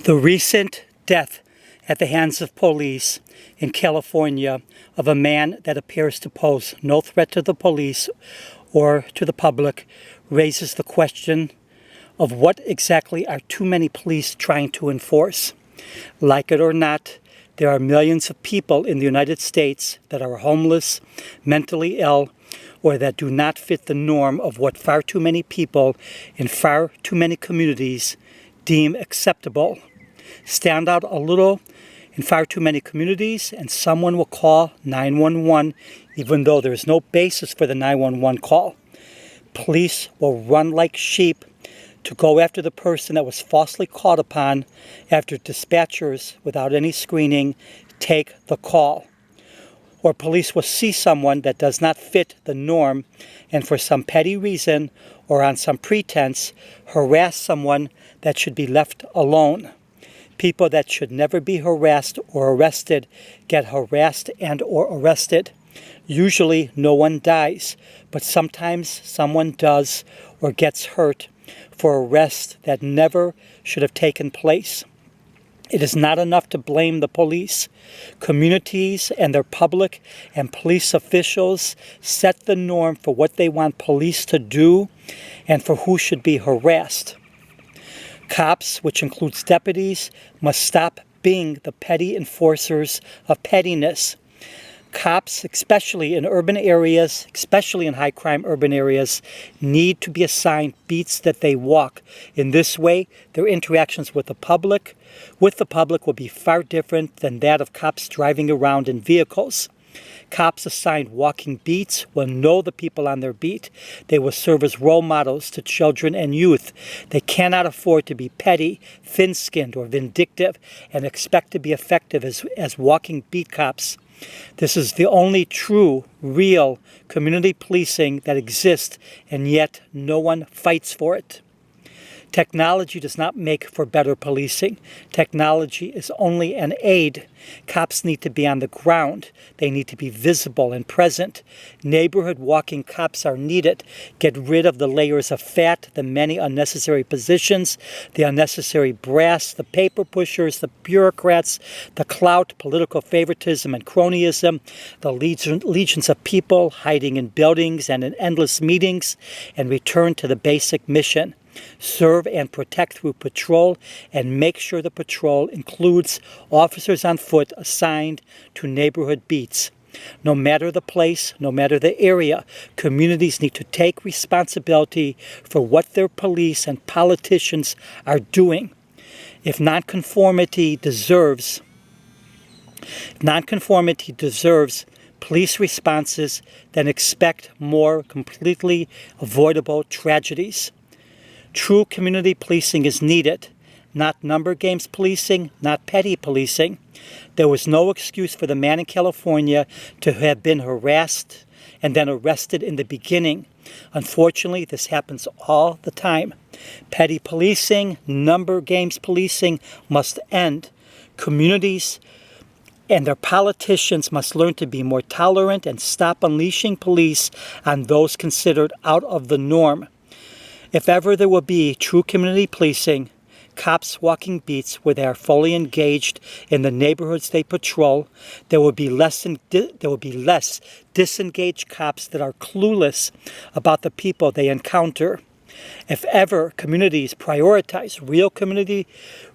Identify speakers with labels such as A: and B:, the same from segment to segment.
A: The recent death at the hands of police in California of a man that appears to pose no threat to the police or to the public raises the question of what exactly are too many police trying to enforce. Like it or not, there are millions of people in the United States that are homeless, mentally ill, or that do not fit the norm of what far too many people in far too many communities deem acceptable. Stand out a little in far too many communities and someone will call 911 even though there is no basis for the 911 call. Police will run like sheep to go after the person that was falsely called upon after dispatchers, without any screening, take the call. Or police will see someone that does not fit the norm and for some petty reason or on some pretense harass someone that should be left alone. People that should never be harassed or arrested get harassed and or arrested. Usually no one dies, but sometimes someone does or gets hurt for arrests that never should have taken place. It is not enough to blame the police. Communities and their public and police officials set the norm for what they want police to do and for who should be harassed. Cops, which includes deputies, must stop being the petty enforcers of pettiness. Cops, especially in urban areas, especially in high-crime urban areas, need to be assigned beats that they walk. In this way, their interactions with the public will be far different than that of cops driving around in vehicles. Cops assigned walking beats will know the people on their beat. They will serve as role models to children and youth. They cannot afford to be petty, thin-skinned, or vindictive and expect to be effective as walking beat cops. This is the only true, real community policing that exists, and yet no one fights for it. Technology does not make for better policing. Technology is only an aid. Cops need to be on the ground. They need to be visible and present. Neighborhood walking cops are needed. Get rid of the layers of fat, the many unnecessary positions, the unnecessary brass, the paper pushers, the bureaucrats, the clout, political favoritism, and cronyism, the legions of people hiding in buildings and in endless meetings, and return to the basic mission. Serve and protect through patrol, and make sure the patrol includes officers on foot assigned to neighborhood beats. No matter the place, no matter the area, communities need to take responsibility for what their police and politicians are doing. If nonconformity deserves police responses, then expect more completely avoidable tragedies. True community policing is needed, not number games policing, not petty policing. There was no excuse for the man in California to have been harassed and then arrested in the beginning. Unfortunately, this happens all the time. Petty policing, number games policing must end. Communities and their politicians must learn to be more tolerant and stop unleashing police on those considered out of the norm. If ever there will be true community policing, cops walking beats where they are fully engaged in the neighborhoods they patrol, there will be less disengaged cops that are clueless about the people they encounter. If ever communities prioritize real community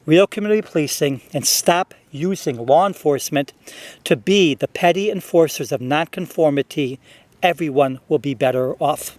A: policing and stop using law enforcement to be the petty enforcers of nonconformity, everyone will be better off.